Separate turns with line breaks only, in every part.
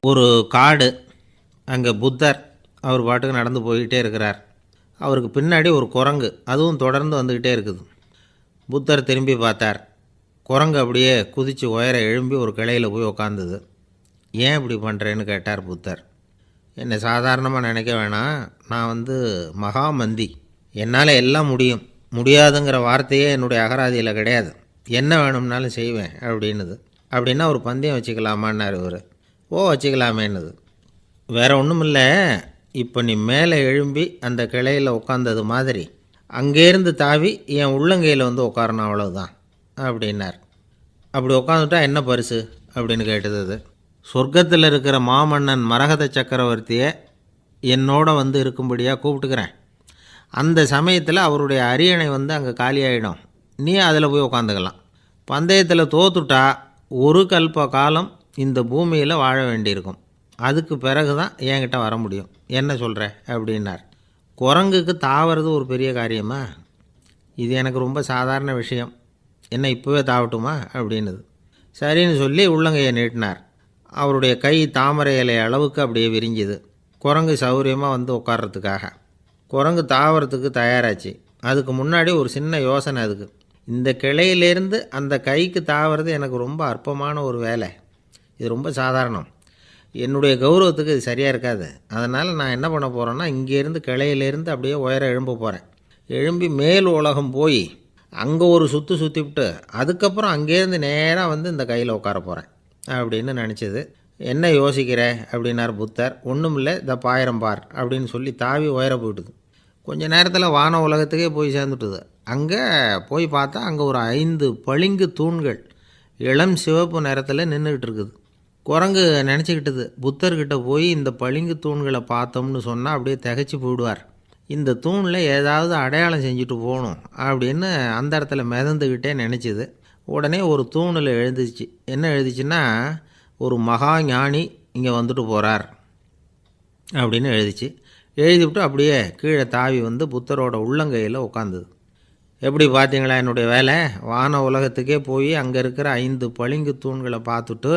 ஒரு காடு, அங்கே புத்தர் அவர் பாட்டுக்கு நடந்து போய்கிட்டே இருக்கிறார். அவருக்கு பின்னாடி ஒரு குரங்கு, அதுவும் தொடர்ந்து வந்துக்கிட்டே இருக்குது. புத்தர் திரும்பி பார்த்தார். குரங்கு அப்படியே குதித்து உயர எழும்பி ஒரு கிளையில் போய் உக்காந்துது. ஏன் இப்படி பண்ணுறேன்னு கேட்டார் புத்தர். என்னை சாதாரணமாக நினைக்க வேணாம், நான் மகாமந்தி, என்னால் எல்லாம் முடியும், முடியாதுங்கிற வார்த்தையே என்னுடைய அகராதியில் கிடையாது, என்ன வேணும்னாலும் செய்வேன் அப்படின்னுது. அப்படின்னா ஒரு பந்தயம் வச்சுக்கலாமான்னார் இவர். ஓ வச்சுக்கலாமேன்னுது. வேறு ஒன்றும் இல்லை, இப்போ நீ மேலே எழும்பி அந்த கிளையில் உட்காந்தது மாதிரி அங்கேருந்து தாவி என் உள்ளங்கையில் உட்காரணும், அவ்வளவுதான் அப்படின்னார். அப்படி உட்காந்துட்டா என்ன பரிசு அப்படின்னு கேட்டது அது. சொர்க்கத்தில் இருக்கிற மாமன்னன் மரகத சக்கரவர்த்தியை என்னோட இருக்கும்படியாக கூப்பிட்டுக்கிறேன். அந்த சமயத்தில் அவருடைய அரியணை அங்கே காலியாகிடும், நீ அதில் போய் உட்காந்துக்கலாம். பந்தயத்தில் தோத்துட்டா ஒரு கல்ப காலம் இந்த பூமியில் வாழ வேண்டியிருக்கும், அதுக்கு பிறகு தான் என்கிட்ட வர முடியும், என்ன சொல்கிற அப்படின்னார். குரங்குக்கு தாவறது ஒரு பெரிய காரியமா? இது எனக்கு ரொம்ப சாதாரண விஷயம், என்ன இப்போவே தாவட்டுமா அப்படின்னுது. சரின்னு சொல்லி உள்ளங்கையை நீட்டினார். அவருடைய கை தாமரை இலை அளவுக்கு அப்படியே விரிஞ்சுது. குரங்கு சௌகரியமாக உட்கார்றதுக்காக. குரங்கு தாவறதுக்கு தயாராச்சு. அதுக்கு முன்னாடி ஒரு சின்ன யோசனை அதுக்கு. இந்த கிளையிலேருந்து அந்த கைக்கு தாவறது எனக்கு ரொம்ப அற்பமான ஒரு வேலை, இது ரொம்ப சாதாரணம், என்னுடைய கௌரவத்துக்கு இது சரியாக இருக்காது. அதனால் நான் என்ன பண்ண போகிறேன்னா, இங்கேருந்து கிளையிலேருந்து அப்படியே உயர எழும்ப போகிறேன். எழும்பி மேல் உலகம் போய் அங்கே ஒரு சுற்றிவிட்டு அதுக்கப்புறம் அங்கேருந்து நேராக இந்த கையில் உட்கார போகிறேன் அப்படின்னு நினச்சிது. என்ன யோசிக்கிற அப்படின்னார் புத்தர். ஒன்றும் இல்லை, இந்த பாயிரம் பார் அப்படின்னு சொல்லி தாவி உயர போயிட்டுது. கொஞ்ச நேரத்தில் வான உலகத்துக்கே போய் சேர்ந்துட்டுது. அங்கே போய் பார்த்தா அங்கே ஒரு 5 பளிங்கு தூண்கள் இளம் சிவப்பு நிறத்தில் நின்றுக்கிட்டு இருக்குது. குரங்கு நினச்சிக்கிட்டது, புத்தர்கிட்ட போய் இந்த பளிங்கு தூண்களை பார்த்தோம்னு சொன்னால் அப்படியே திகைச்சி போயிடுவார், இந்த தூணில் ஏதாவது அடையாளம் செஞ்சுட்டு போகணும் அப்படின்னு அந்த இடத்துல மிதந்துக்கிட்டே நினச்சிது. உடனே ஒரு தூணில் எழுந்துச்சு. என்ன எழுதிச்சுன்னா, ஒரு மகா ஞானி இங்கே வந்துட்டு போகிறார் அப்படின்னு எழுதிச்சு. எழுதிவிட்டு அப்படியே கீழே தாவி புத்தரோட உள்ளங்கையில் உட்காந்துது. எப்படி பார்த்தீங்களா என்னுடைய வேலை? வான உலகத்துக்கே போய் அங்கே இருக்கிற 5 பளிங்கு தூண்களை பார்த்துட்டு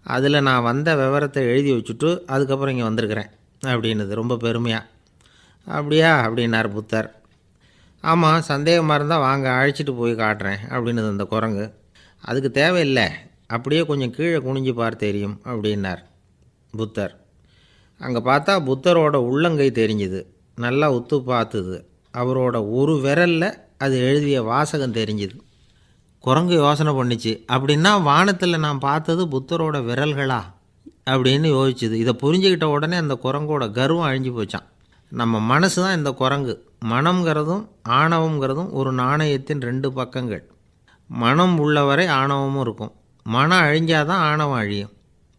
அதில் நான் வந்த விவரத்தை எழுதி வச்சுட்டு அதுக்கப்புறம் இங்கே வந்திருக்கிறேன் அப்படின்னுது ரொம்ப பெருமையாக. அப்படியா அப்படின்னார் புத்தர். ஆமாம், சந்தேகமாக இருந்தால் வாங்க, அழைச்சிட்டு போய் காட்டுறேன் அப்படின்னுது அந்த குரங்கு. அதுக்கு தேவையில்லை, அப்படியே கொஞ்சம் கீழே குனிஞ்சு பார் தெரியும் அப்படின்னார் புத்தர். அங்கே பார்த்தா புத்தரோட உள்ளங்கை தெரிஞ்சுது. நல்லா உத்து பார்த்துது. அவரோட ஒரு விரலில் அது எழுதிய வாசகம் தெரிஞ்சுது. குரங்கு யோசனை பண்ணிச்சு, அப்படின்னா வானத்தில் நான் பார்த்தது புத்தரோட விரல்களா அப்படின்னு யோசிச்சுது. இதை புரிஞ்சுக்கிட்ட உடனே அந்த குரங்கோட கர்வம் அழிஞ்சு போச்சான். நம்ம மனசு தான் இந்த குரங்கு. மனம்ங்கிறதும் ஆணவங்கிறதும் ஒரு நாணயத்தின் 2 பக்கங்கள். மனம் உள்ளவரை ஆணவமும் இருக்கும். மனம் அழிஞ்சாதான் ஆணவம் அழியும்.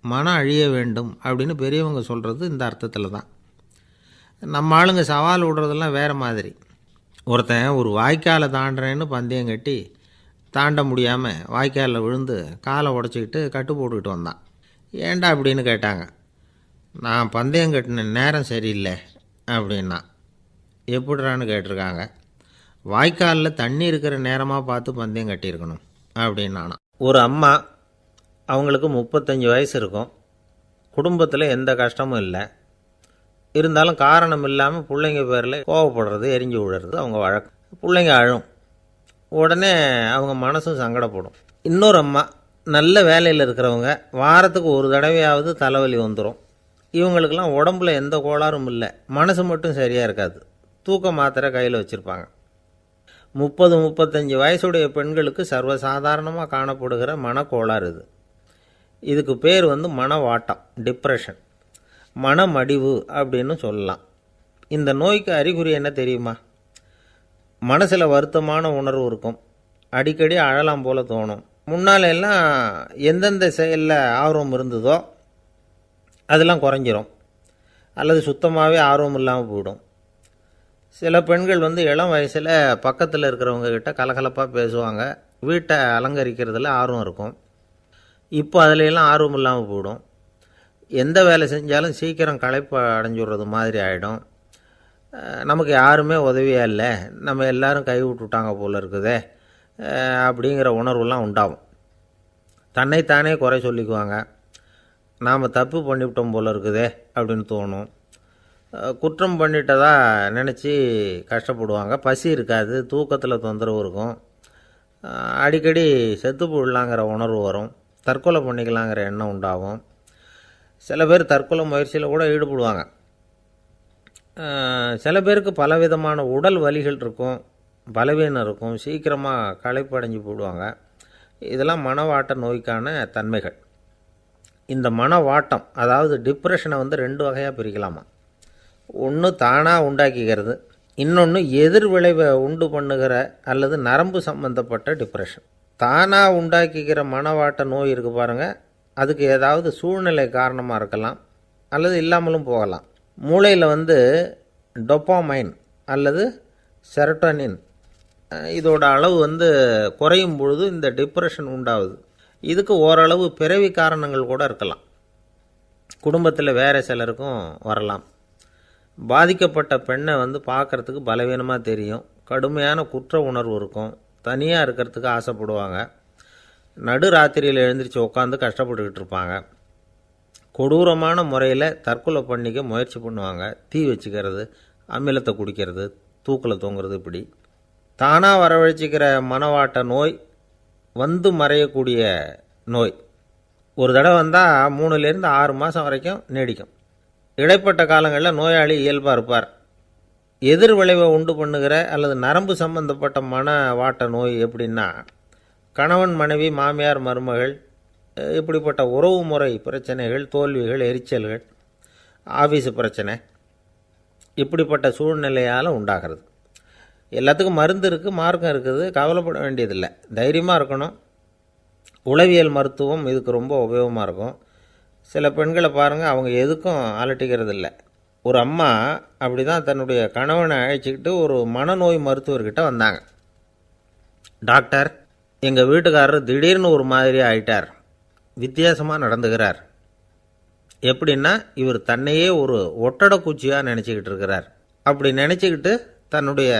மனம் அழிய வேண்டும் அப்படின்னு பெரியவங்க சொல்கிறது இந்த அர்த்தத்தில் தான். நம்ம ஆளுங்க சவால் விடுறதெல்லாம் வேறு மாதிரி. ஒருத்தன் ஒரு வாய்க்காலை தாண்டுறேன்னு பந்தயம் கட்டி தாண்ட முடியாமல் வாய்க்காலில் விழுந்து காலை உடச்சிக்கிட்டு கட்டு போட்டுக்கிட்டு வந்தான். ஏன்டா அப்படின்னு கேட்டாங்க. நான் பந்தயம் கட்டின நேரம் சரியில்லை அப்படின்னா. எப்படிறான்னு கேட்டிருக்காங்க. வாய்க்காலில் தண்ணி இருக்கிற நேரமாக பார்த்து பந்தயம் கட்டியிருக்கணும் அப்படின்னானா. ஒரு அம்மா, அவங்களுக்கு 35 வயசு இருக்கும், குடும்பத்தில் எந்த கஷ்டமும் இல்லை, இருந்தாலும் காரணம் இல்லாமல் பிள்ளைங்க பேரில் கோவப்படுறது, எரிஞ்சு விழுறது அவங்க வழக்கம். பிள்ளைங்க அழும், உடனே அவங்க மனசும் சங்கடப்படும். இன்னொரு அம்மா, நல்ல வேலையில் இருக்கிறவங்க, வாரத்துக்கு ஒரு தடவையாவது தலைவலி வந்துடும். இவங்களுக்கெல்லாம் உடம்புல எந்த கோளாறும் இல்லை, மனசு மட்டும் சரியாக இருக்காது, தூக்க மாத்திரை கையில் வச்சுருப்பாங்க. 30-35 வயசுடைய பெண்களுக்கு சர்வசாதாரணமாக காணப்படுகிற மனக்கோளாறு இது. இதுக்கு பேர் மனவாட்டம், டிப்ரெஷன், மனமடிவு அப்படின்னு சொல்லலாம். இந்த நோய்க்கு அறிகுறி என்ன தெரியுமா? மனசில் வருத்தமான உணர்வு இருக்கும், அடிக்கடி அழலாம் போல தோணும். முன்னால் எல்லாம் எந்தெந்த செயலில் ஆர்வம் இருந்ததோ அதெல்லாம் குறைஞ்சிரும், அல்லது சுத்தமாகவே ஆர்வம் இல்லாமல் போயிடும். சில பெண்கள் இளம் வயசில் பக்கத்தில் இருக்கிறவங்க கிட்ட கலகலப்பாக பேசுவாங்க, வீட்டை அலங்கரிக்கிறதுல ஆர்வம் இருக்கும். இப்போ அதிலெல்லாம் ஆர்வம் இல்லாமல் போயிடும். எந்த வேலை செஞ்சாலும் சீக்கிரம் களைப்பு அடைஞ்சுடுறது மாதிரி ஆகிடும். நமக்கு யாருமே உதவியாக இல்லை, நம்ம எல்லோரும் கை விட்டுட்டாங்க போல் இருக்குதே அப்படிங்கிற உணர்வுலாம் உண்டாகும். தன்னைத்தானே குறை சொல்லிக்குவாங்க. நாம் தப்பு பண்ணிவிட்டோம் போல இருக்குதே அப்படின்னு தோணும். குற்றம் பண்ணிட்டதா நினச்சி கஷ்டப்படுவாங்க. பசி இருக்காது, தூக்கத்தில் தொந்தரவு இருக்கும், அடிக்கடி செத்து போடலாங்கிற உணர்வு வரும், தற்கொலை பண்ணிக்கலாங்கிற எண்ணம் உண்டாகும். சில பேர் தற்கொலை முயற்சியில் கூட ஈடுபடுவாங்க. சில பேருக்கு பலவிதமான உடல் வலிகள் இருக்கும், பலவீனம் இருக்கும், சீக்கிரமாக களைப்படைஞ்சு போடுவாங்க. இதெல்லாம் மனவாட்ட நோய்க்கான தன்மைகள். இந்த மனவாட்டம் அதாவது டிப்ரெஷனை வந்து 2 வகையாக பிரிக்கலாமா. ஒன்று தானாக உண்டாக்கிக்கிறது, இன்னொன்று எதிர் விளைவை உண்டு பண்ணுகிற அல்லது நரம்பு சம்பந்தப்பட்ட டிப்ரெஷன். தானாக உண்டாக்கிக்கிற மனவாட்ட நோய் இருக்குது பாருங்கள், அதுக்கு ஏதாவது சூழ்நிலை காரணமாக இருக்கலாம் அல்லது இல்லாமலும் போகலாம். மூளையில் வந்து டொப்பாமைன் அல்லது செரட்டோனின் இதோட அளவு வந்து குறையும் பொழுது இந்த டிப்ரெஷன் உண்டாகுது. இதுக்கு ஓரளவு பிறவி காரணங்கள் கூட இருக்கலாம், குடும்பத்தில் வேறு சிலருக்கும் வரலாம். பாதிக்கப்பட்ட பெண்ணை வந்து பார்க்குறதுக்கு பலவீனமாக தெரியும், கடுமையான குற்ற உணர்வு இருக்கும், தனியாக இருக்கிறதுக்கு ஆசைப்படுவாங்க, நடு ராத்திரியில் எழுந்திரிச்சு உட்காந்து கஷ்டப்பட்டுக்கிட்டு இருப்பாங்க, கொடூரமான முறையில் தற்கொலை பண்ணிக்க முயற்சி பண்ணுவாங்க, தீ வச்சுக்கிறது, அமிலத்தை குடிக்கிறது, தூக்கில் தொங்குறது. இப்படி தானாக வரவழைச்சிக்கிற மனவாட்ட நோய் வந்து மறையக்கூடிய நோய். ஒரு தடவை வந்தால் 3லேருந்து 6 மாதம் வரைக்கும் நீடிக்கும். இடைப்பட்ட காலங்களில் நோயாளி இயல்பாக இருப்பார். எதிர் விளைவை உண்டு பண்ணுகிற அல்லது நரம்பு சம்பந்தப்பட்ட மனவாட்ட நோய் எப்படின்னா, கணவன் மனைவி மாமியார் மருமகள் இப்படிப்பட்ட உறவு முறை பிரச்சனைகள், தோல்விகள், எரிச்சல்கள், ஆஃபீஸு பிரச்சனை, இப்படிப்பட்ட சூழ்நிலையால் உண்டாகிறது. எல்லாத்துக்கும் மருந்து இருக்குது, மார்க்கம் இருக்குது, கவலைப்பட வேண்டியதில்லை, தைரியமாக இருக்கணும். உளவியல் மருத்துவம் இதுக்கு ரொம்ப உபயோகமாக இருக்கும். சில பெண்களை பாருங்கள், அவங்க எதுக்கும் அலட்டிக்கிறது இல்லை. ஒரு அம்மா அப்படி தான் தன்னுடைய கணவனை அழைச்சிக்கிட்டு ஒரு மனநோய் மருத்துவர்கிட்ட வந்தாங்க. டாக்டர், எங்கள் வீட்டுக்காரர் திடீர்னு ஒரு மாதிரி ஆயிட்டார், வித்தியாசமாக நடந்துகிறார். எப்படின்னா, இவர் தன்னையே ஒரு ஒட்டடை குச்சியாக நினச்சிக்கிட்டு இருக்கிறார். அப்படி நினச்சிக்கிட்டு தன்னுடைய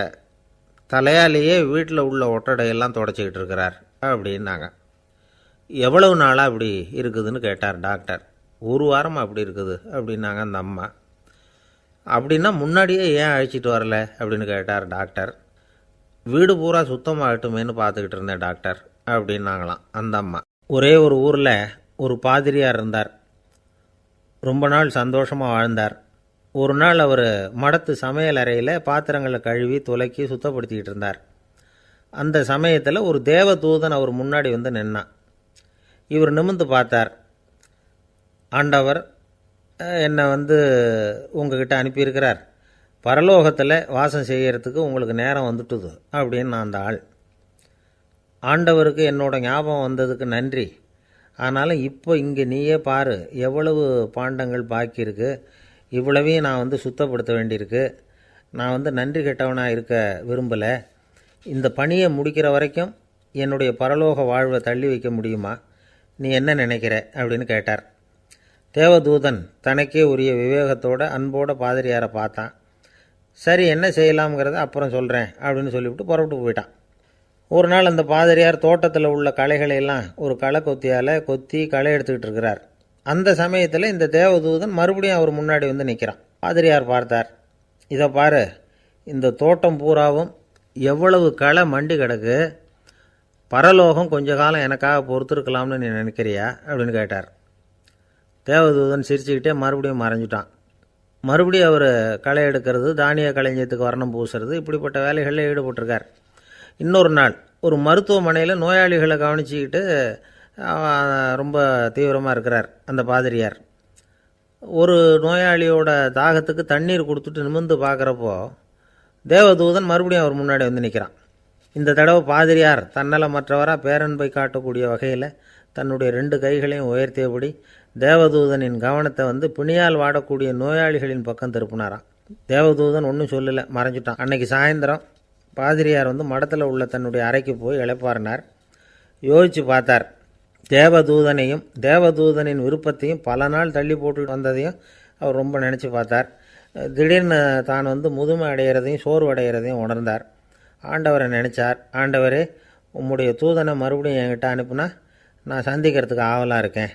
தலையாலேயே வீட்டில் உள்ள ஒட்டடையெல்லாம் தொடச்சிக்கிட்டு இருக்கிறார் அப்படின்னாங்க. எவ்வளவு நாளாக அப்படி இருக்குதுன்னு கேட்டார் டாக்டர். 1 வாரமாக அப்படி இருக்குது அப்படின்னாங்க அந்த அம்மா. அப்படின்னா முன்னாடியே ஏன் அழைச்சிட்டு வரல அப்படின்னு கேட்டார் டாக்டர். வீடு பூரா சுத்தமாகட்டுமேனு பார்த்துக்கிட்டு இருந்தேன் டாக்டர் அப்படின்னாங்களாம் அந்த அம்மா. ஒரே ஒரு ஊரில் ஒரு பாதிரியார் இருந்தார். ரொம்ப நாள் சந்தோஷமாக வாழ்ந்தார். ஒரு நாள் அவர் மடத்து சமையல் அறையில் பாத்திரங்களை கழுவி துலக்கி சுத்தப்படுத்திக்கிட்டு இருந்தார். அந்த சமயத்தில் ஒரு தேவதூதன் அவர் முன்னாடி வந்து நின்னான். இவர் நிமிர்ந்து பார்த்தார். ஆண்டவர் என்னை வந்து உங்ககிட்ட அனுப்பியிருக்கிறார், பரலோகத்தில் வாசம் செய்கிறதுக்கு உங்களுக்கு நேரம் வந்துட்டுது அப்படின்னு நான் அந்த ஆள். ஆண்டவருக்கு என்னோட ஞாபகம் வந்ததுக்கு நன்றி. ஆனாலும் இப்போ இங்கே நீயே பாரு, எவ்வளவு பாண்டங்கள் பாக்கி இருக்குது, இவ்வளவையும் நான் வந்து சுத்தப்படுத்த வேண்டியிருக்கு. நான் வந்து நன்றி கெட்டவனாக இருக்க விரும்பலை. இந்த பணியை முடிக்கிற வரைக்கும் என்னுடைய பரலோக வாழ்வை தள்ளி வைக்க முடியுமா? நீ என்ன நினைக்கிற அப்படின்னு கேட்டார். தேவதூதன் தனக்கே உரிய விவேகத்தோட அன்போட பாதிரியாரை பார்த்தான். சரி, என்ன செய்யலாம்ங்கிறத அப்புறம் சொல்கிறேன் அப்படின்னு சொல்லிவிட்டு புறப்பட்டு போயிட்டான். ஒரு நாள் அந்த பாதிரியார் தோட்டத்தில் உள்ள களைகளையெல்லாம் ஒரு களை கொத்தியால் கொத்தி களை எடுத்துக்கிட்டு இருக்கிறார். அந்த சமயத்தில் இந்த தேவதூதன் மறுபடியும் அவர் முன்னாடி வந்து நிற்கிறான். பாதிரியார் பார்த்தார். இதை பாரு, இந்த தோட்டம் பூராவும் எவ்வளவு களை மண்டி கிடக்கு, பரலோகம் கொஞ்ச காலம் எனக்காக பொறுத்திருக்கலாம்னு நீ நினைக்கிறியா அப்படின்னு கேட்டார். தேவதூதன் சிரிச்சுக்கிட்டே மறுபடியும் மறைஞ்சிட்டான். மறுபடியும் அவர் களை எடுக்கிறது, தானிய களஞ்சியத்துக்கு வர்ணம் பூசுறது, இப்படிப்பட்ட வேலைகளில் ஈடுபட்டிருக்கார். இன்னொரு நாள் ஒரு மருத்துவமனையில் நோயாளிகளை கவனிச்சிக்கிட்டு ரொம்ப தீவிரமாக இருக்கிறார் அந்த பாதிரியார். ஒரு நோயாளியோட தாகத்துக்கு தண்ணீர் கொடுத்துட்டு நிமிர்ந்து பார்க்குறப்போ தேவதூதன் மறுபடியும் அவர் முன்னாடி வந்து நிற்கிறான். இந்த தடவை பாதிரியார் தன்னலமற்றவராக பேரன்பை காட்டக்கூடிய வகையில் தன்னுடைய 2 கைகளையும் உயர்த்தியபடி தேவதூதனின் கவனத்தை வந்து பிணியால் வாடக்கூடிய நோயாளிகளின் பக்கம் திருப்பினாராம். தேவதூதன் ஒன்றும் சொல்லலை, மறைஞ்சிட்டான். அன்னைக்கு சாயந்தரம் பாதிரியார் வந்து மடத்தில் உள்ள தன்னுடைய அறைக்கு போய் இளைப்பாறினார். யோசித்து பார்த்தார். தேவதூதனையும் தேவதூதனின் விருப்பத்தையும் பல நாள் தள்ளி போட்டு வந்ததையும் அவர் ரொம்ப நினச்சி பார்த்தார். திடீர்னு தான் வந்து முதுமை அடைகிறதையும் சோர்வு அடைகிறதையும் உணர்ந்தார். ஆண்டவரை நினச்சார். ஆண்டவரே, உம்முடைய தூதனை மறுபடியும் என்கிட்ட அனுப்புனா நான் சந்திக்கிறதுக்கு ஆவலாக இருக்கேன்.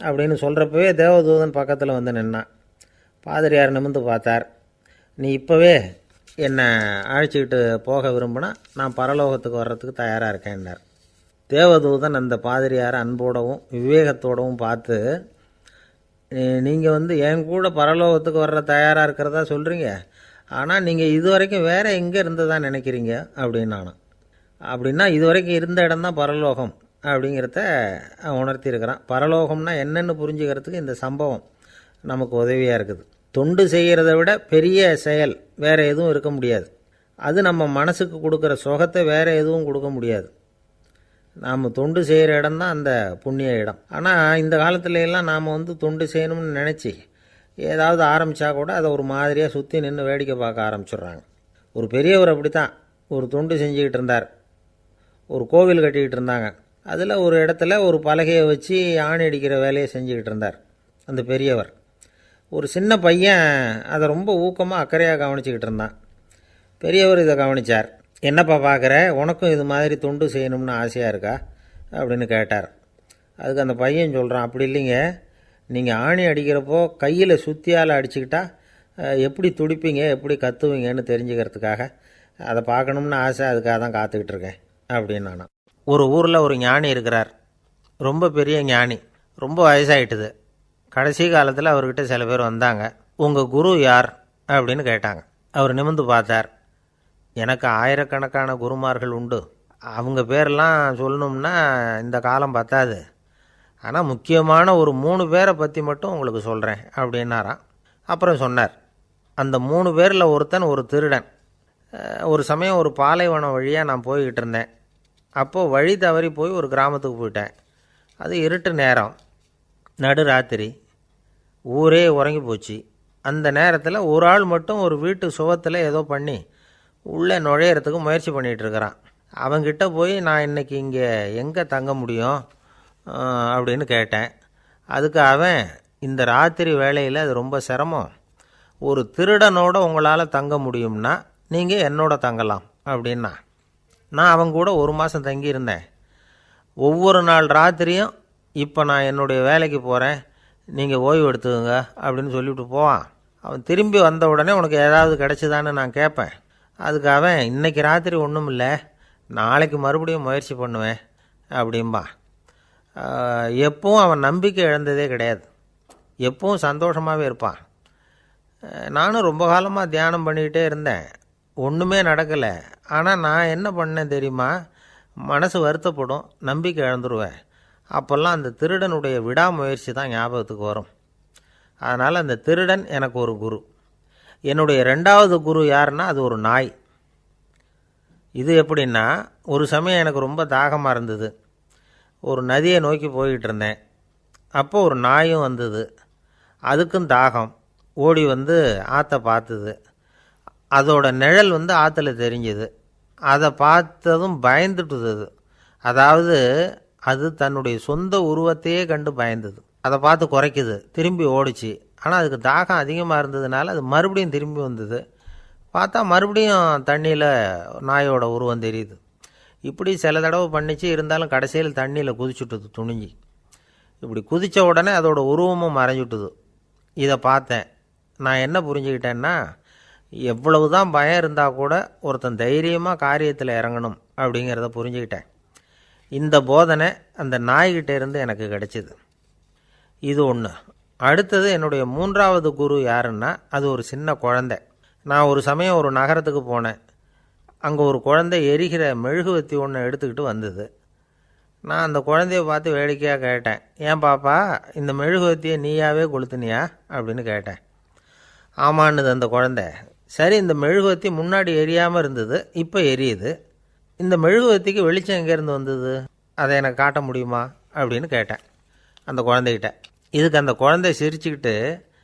அப்படின்னு சொல்கிறப்பவே தேவதூதன் பக்கத்தில் வந்து நின்னான். பாதிரியார் நிமிர்ந்து பார்த்தார். நீ இப்போவே என்னை அழைச்சிக்கிட்டு போக விரும்பினா நான் பரலோகத்துக்கு வர்றதுக்கு தயாராக இருக்கேன்னார். தேவதூதன் அந்த பாதிரியாரை அன்போடவும் விவேகத்தோடவும் பார்த்து, நீங்கள் என் கூட பரலோகத்துக்கு வர்ற தயாராக இருக்கிறதா சொல்கிறீங்க, ஆனால் நீங்கள் இது வரைக்கும் வேறு எங்கே இருந்து தான் நினைக்கிறீங்க அப்படின்னு நானும். அப்படின்னா இது வரைக்கும் இருந்த இடம்தான் பரலோகம் அப்படிங்கிறத உணர்த்தியிருக்கிறான். பரலோகம்னா என்னென்னு புரிஞ்சுக்கிறதுக்கு இந்த சம்பவம் நமக்கு உதவியாக இருக்குது. தொண்டு செய்கிறத விட பெரிய செயல் வேறு எதுவும் இருக்க முடியாது. அது நம்ம மனசுக்கு கொடுக்குற சுகத்தை வேறு எதுவும் கொடுக்க முடியாது. நாம் தொண்டு செய்கிற இடம் தான் அந்த புண்ணிய இடம். ஆனால் இந்த காலத்துல எல்லாம் நாம் தொண்டு செய்யணும்னு நினச்சி ஏதாவது ஆரம்பித்தா கூட அதை ஒரு மாதிரியாக சுற்றி நின்று வேடிக்கை பார்க்க ஆரம்பிச்சிடுறாங்க. ஒரு பெரியவர் அப்படி தான் ஒரு தொண்டு செஞ்சுக்கிட்டு இருந்தார். ஒரு கோவில் கட்டிக்கிட்டு இருந்தாங்க. அதில் ஒரு இடத்துல ஒரு பலகையை வச்சு ஆணி அடிக்கிற வேலையை செஞ்சுக்கிட்டு இருந்தார் அந்த பெரியவர். ஒரு சின்ன பையன் அதை ரொம்ப ஊக்கமாக அக்கறையாக கவனிச்சிக்கிட்டு இருந்தான். பெரியவர் இதை கவனித்தார். என்னப்பா பார்க்குற, உனக்கும் இது மாதிரி தொண்டு செய்யணும்னு ஆசையாக இருக்கா அப்படின்னு கேட்டார். அதுக்கு அந்த பையன் சொல்கிறான், அப்படி இல்லைங்க, நீங்கள் ஆணி அடிக்கிறப்போ கையில் சுத்தியால் அடிச்சுக்கிட்டா எப்படி துடிப்பீங்க எப்படி கத்துவீங்கன்னு தெரிஞ்சுக்கிறதுக்காக அதை பார்க்கணும்னு ஆசை, அதுக்காக தான் காத்துக்கிட்டு இருக்கேன் அப்படின்னு நானும். ஒரு ஊரில் ஒரு ஞானி இருக்கிறார். ரொம்ப பெரிய ஞானி, ரொம்ப வயசாகிட்டுது. கடைசி காலத்தில் அவர்கிட்ட சில பேர் வந்தாங்க. உங்கள் குரு யார் அப்படின்னு கேட்டாங்க. அவர் நிமிர்ந்து பார்த்தார். எனக்கு ஆயிரக்கணக்கான குருமார்கள் உண்டு, அவங்க பேரெல்லாம் சொல்லணும்னா இந்த காலம் பத்தாது, ஆனால் முக்கியமான ஒரு 3 பேரை பற்றி மட்டும் உங்களுக்கு சொல்கிறேன் அப்படின்னாராம். அப்புறம் சொன்னார், அந்த 3 பேரில் ஒருத்தன் ஒரு திருடன். ஒரு சமயம் ஒரு பாலைவனம் வழியாக நான் போய்கிட்டு இருந்தேன். அப்போது வழி தவறி போய் ஒரு கிராமத்துக்கு போயிட்டேன். அது இருட்டு நேரம், நடு ராத்திரி, ஊரே உறங்கி போச்சு. அந்த நேரத்தில் ஒரு ஆள் மட்டும் ஒரு வீட்டு சுவத்தில் ஏதோ பண்ணி உள்ளே நுழையிறதுக்கு முயற்சி பண்ணிகிட்ருக்கிறான். அவங்கிட்ட போய் நான் இன்றைக்கி இங்கே எங்கே தங்க முடியும் அப்படின்னு கேட்டேன். அதுக்கு அவன், இந்த ராத்திரி வேளையில் அது ரொம்ப சிரமம், ஒரு திருடனோட உங்களால் தங்க முடியும்னா நீங்கள் என்னோட தங்கலாம் அப்படின்னா. நான் அவங்க கூட 1 மாதம் தங்கியிருந்தேன். ஒவ்வொரு நாள் ராத்திரியும் இப்போ நான் என்னுடைய வேலைக்கு போகிறேன், நீங்கள் ஓய்வு எடுத்துக்கோங்க அப்படின்னு சொல்லிவிட்டு போவான். அவன் திரும்பி வந்த உடனே உனக்கு ஏதாவது கிடச்சிதான்னு நான் கேட்பேன். அதுக்கு அவன், இன்றைக்கி ராத்திரி ஒன்றும் இல்லை, நாளைக்கு மறுபடியும் முயற்சி பண்ணுவேன் அப்படின்பா. எப்பவும் அவன் நம்பிக்கை இழந்ததே கிடையாது, எப்பவும் சந்தோஷமாகவே இருப்பான். நானும் ரொம்ப காலமாக தியானம் பண்ணிக்கிட்டே இருந்தேன், ஒன்றுமே நடக்கலை. ஆனால் நான் என்ன பண்ணேன் தெரியுமா, மனசு வருத்தப்படும், நம்பிக்கை இழந்துருவேன். அப்போல்லாம் அந்த திருடனுடைய விடாமுயற்சி தான் ஞாபகத்துக்கு வரும். அதனால் அந்த திருடன் எனக்கு ஒரு குரு. என்னுடைய 2வது குரு யாருன்னா அது ஒரு நாய். இது எப்படின்னா, ஒரு சமயம் எனக்கு ரொம்ப தாகமாக இருந்தது. ஒரு நதியை நோக்கி போய்கிட்டு இருந்தேன். அப்போது ஒரு நாயும் வந்தது. அதுக்கும் தாகம். ஓடி வந்து ஆற்றை பார்த்துது. அதோட நிழல் ஆற்றுல தெரிஞ்சுது. அதை பார்த்ததும் பயந்துட்டுது. அதாவது அது தன்னுடைய சொந்த உருவத்தையே கண்டு பயந்தது. அதை பார்த்து குறைக்குது, திரும்பி ஓடிச்சு. ஆனால் அதுக்கு தாகம் அதிகமாக இருந்ததுனால அது மறுபடியும் திரும்பி வந்தது. பார்த்தா மறுபடியும் தண்ணியில் நாயோட உருவம் தெரியுது. இப்படி சில தடவை பண்ணிச்சு. இருந்தாலும் கடைசியில் தண்ணியில் குதிச்சுட்டுது துணிஞ்சி. இப்படி குதித்த உடனே அதோட உருவமும் மறைஞ்சுட்டுது. இதை பார்த்தேன். நான் என்ன புரிஞ்சுக்கிட்டேன்னா, எவ்வளவு தான் பயம் இருந்தால் கூட ஒருத்தன் தைரியமாக காரியத்தில் இறங்கணும் அப்படிங்கிறத புரிஞ்சுக்கிட்டேன். இந்த போதனை அந்த நாய்கிட்ட இருந்து எனக்கு கிடைச்சிது. இது ஒன்று. அடுத்தது என்னுடைய 3வது குரு யாருன்னா அது ஒரு சின்ன குழந்தை. நான் ஒரு சமயம் ஒரு நகரத்துக்கு போனேன். அங்கே ஒரு குழந்தை எரிகிற மெழுகுவத்தி ஒன்று எடுத்துக்கிட்டு வந்தது. நான் அந்த குழந்தைய பார்த்து வேடிக்கையாக கேட்டேன், ஏன் பாப்பா, இந்த மெழுகுவத்தியை நீயாவே கொளுத்துனியா அப்படின்னு கேட்டேன். ஆமான்னுது அந்த குழந்தை. சரி, இந்த மெழுகுவத்தி முன்னாடி எரியாமல் இருந்தது, இப்போ எரியுது. இந்த மெழுகுவத்திக்கு வெளிச்சம் எங்கேருந்து வந்தது, அதை எனக்கு காட்ட முடியுமா அப்படின்னு கேட்டேன் அந்த குழந்தைகிட்ட. இதுக்கு அந்த குழந்தை சிரிச்சுக்கிட்டு